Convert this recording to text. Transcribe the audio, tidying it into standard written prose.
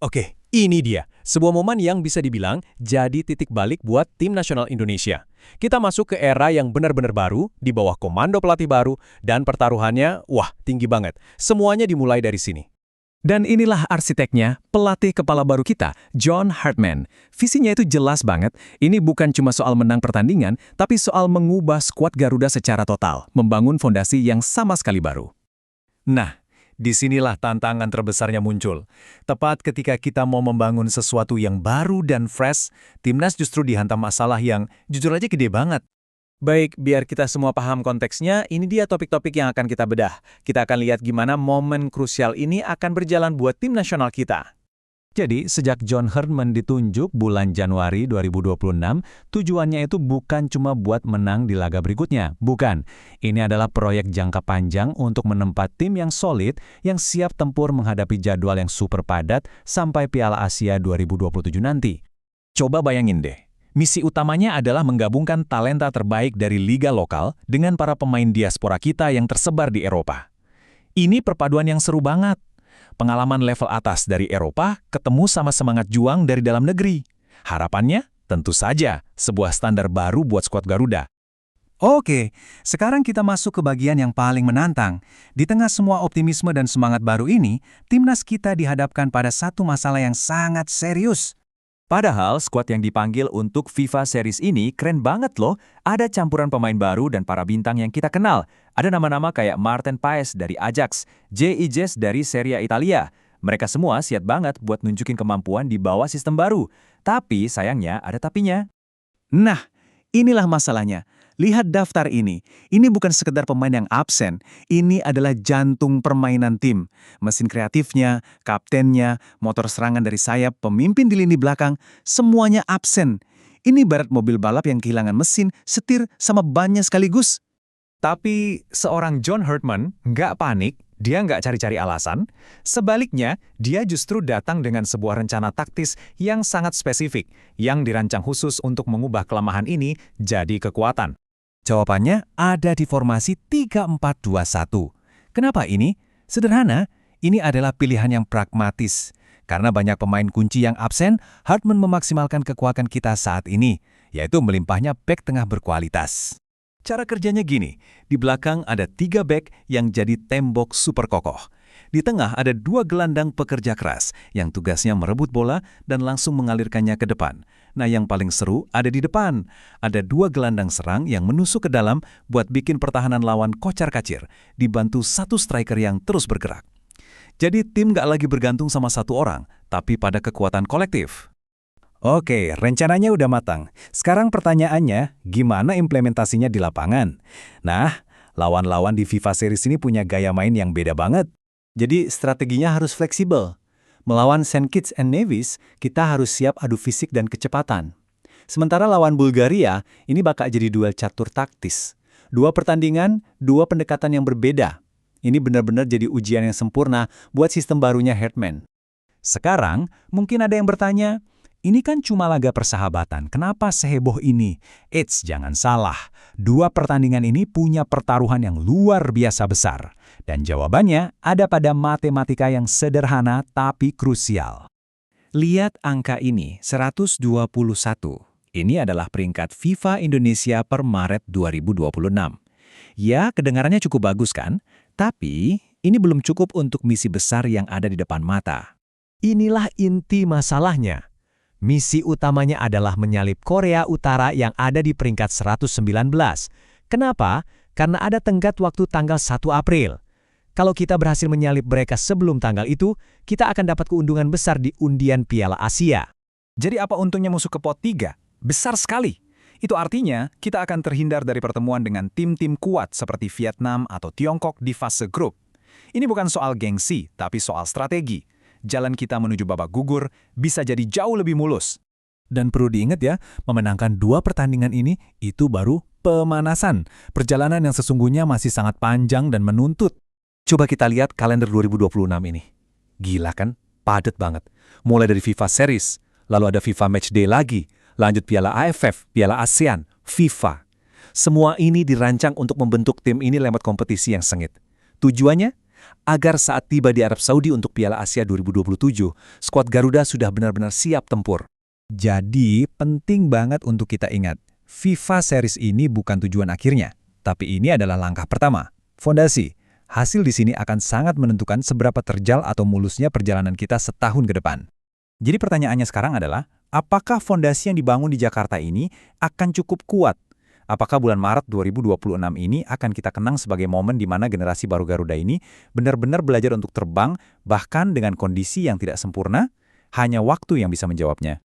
Oke, ini dia. Sebuah momen yang bisa dibilang jadi titik balik buat tim nasional Indonesia. Kita masuk ke era yang benar-benar baru, di bawah komando pelatih baru, dan pertaruhannya, wah, tinggi banget. Semuanya dimulai dari sini. Dan inilah arsiteknya, pelatih kepala baru kita, John Hartman. Visinya itu jelas banget, ini bukan cuma soal menang pertandingan, tapi soal mengubah skuad Garuda secara total, membangun fondasi yang sama sekali baru. Nah, disinilah tantangan terbesarnya muncul. Tepat ketika kita mau membangun sesuatu yang baru dan fresh, timnas justru dihantam masalah yang jujur aja gede banget. Baik, biar kita semua paham konteksnya, ini dia topik-topik yang akan kita bedah. Kita akan lihat gimana momen krusial ini akan berjalan buat tim nasional kita. Jadi, sejak John Hartman ditunjuk bulan Januari 2026, tujuannya itu bukan cuma buat menang di laga berikutnya. Bukan. Ini adalah proyek jangka panjang untuk menempat tim yang solid, yang siap tempur menghadapi jadwal yang super padat sampai Piala Asia 2027 nanti. Coba bayangin deh. Misi utamanya adalah menggabungkan talenta terbaik dari liga lokal dengan para pemain diaspora kita yang tersebar di Eropa. Ini perpaduan yang seru banget. Pengalaman level atas dari Eropa ketemu sama semangat juang dari dalam negeri. Harapannya, tentu saja, sebuah standar baru buat skuad Garuda. Oke, sekarang kita masuk ke bagian yang paling menantang. Di tengah semua optimisme dan semangat baru ini, timnas kita dihadapkan pada satu masalah yang sangat serius. Padahal skuad yang dipanggil untuk FIFA Series ini keren banget loh. Ada campuran pemain baru dan para bintang yang kita kenal. Ada nama-nama kayak Maarten Paes dari Ajax, J.I. Jess dari Serie A Italia. Mereka semua siap banget buat nunjukin kemampuan di bawah sistem baru. Tapi sayangnya ada tapinya. Nah, inilah masalahnya. Lihat daftar ini. Ini bukan sekedar pemain yang absen. Ini adalah jantung permainan tim. Mesin kreatifnya, kaptennya, motor serangan dari sayap, pemimpin di lini belakang, semuanya absen. Ini ibarat mobil balap yang kehilangan mesin, setir, sama bannya sekaligus. Tapi seorang John Hartman nggak panik, dia nggak cari-cari alasan. Sebaliknya, dia justru datang dengan sebuah rencana taktis yang sangat spesifik, yang dirancang khusus untuk mengubah kelemahan ini jadi kekuatan. Jawabannya ada di formasi 3-4-2-1. Kenapa ini? Sederhana, ini adalah pilihan yang pragmatis. Karena banyak pemain kunci yang absen, Hartman memaksimalkan kekuatan kita saat ini, yaitu melimpahnya bek tengah berkualitas. Cara kerjanya gini, di belakang ada 3 bek yang jadi tembok super kokoh. Di tengah ada 2 gelandang pekerja keras yang tugasnya merebut bola dan langsung mengalirkannya ke depan. Nah, yang paling seru ada di depan. Ada 2 gelandang serang yang menusuk ke dalam buat bikin pertahanan lawan kocar-kacir, dibantu 1 striker yang terus bergerak. Jadi tim nggak lagi bergantung sama satu orang, tapi pada kekuatan kolektif. Oke, rencananya udah matang. Sekarang pertanyaannya, gimana implementasinya di lapangan? Nah, lawan-lawan di FIFA Series ini punya gaya main yang beda banget. Jadi strateginya harus fleksibel. Melawan St. Kitts and Nevis, kita harus siap adu fisik dan kecepatan. Sementara lawan Bulgaria, ini bakal jadi duel catur taktis. 2 pertandingan, 2 pendekatan yang berbeda. Ini benar-benar jadi ujian yang sempurna buat sistem barunya Hartman. Sekarang, mungkin ada yang bertanya, ini kan cuma laga persahabatan, kenapa seheboh ini? Eits, jangan salah. 2 pertandingan ini punya pertaruhan yang luar biasa besar. Dan jawabannya ada pada matematika yang sederhana tapi krusial. Lihat angka ini, 121. Ini adalah peringkat FIFA Indonesia per Maret 2026. Ya, kedengarannya cukup bagus kan? Tapi, ini belum cukup untuk misi besar yang ada di depan mata. Inilah inti masalahnya. Misi utamanya adalah menyalip Korea Utara yang ada di peringkat 119. Kenapa? Karena ada tenggat waktu tanggal 1 April. Kalau kita berhasil menyalip mereka sebelum tanggal itu, kita akan dapat keuntungan besar di undian Piala Asia. Jadi apa untungnya musuh ke pot 3? Besar sekali. Itu artinya kita akan terhindar dari pertemuan dengan tim-tim kuat seperti Vietnam atau Tiongkok di fase grup. Ini bukan soal gengsi, tapi soal strategi. Jalan kita menuju babak gugur bisa jadi jauh lebih mulus. Dan perlu diingat ya, memenangkan 2 pertandingan ini itu baru pemanasan. Perjalanan yang sesungguhnya masih sangat panjang dan menuntut. Coba kita lihat kalender 2026 ini. Gila kan? Padat banget. Mulai dari FIFA Series, lalu ada FIFA Matchday lagi, lanjut Piala AFF, Piala ASEAN, FIFA. Semua ini dirancang untuk membentuk tim ini lewat kompetisi yang sengit. Tujuannya? agar saat tiba di Arab Saudi untuk Piala Asia 2027, skuad Garuda sudah benar-benar siap tempur. Jadi, penting banget untuk kita ingat, FIFA Series ini bukan tujuan akhirnya, tapi ini adalah langkah pertama, fondasi. Hasil di sini akan sangat menentukan seberapa terjal atau mulusnya perjalanan kita setahun ke depan. Jadi pertanyaannya sekarang adalah, apakah fondasi yang dibangun di Jakarta ini akan cukup kuat? Apakah bulan Maret 2026 ini akan kita kenang sebagai momen di mana generasi baru Garuda ini benar-benar belajar untuk terbang, bahkan dengan kondisi yang tidak sempurna? Hanya waktu yang bisa menjawabnya.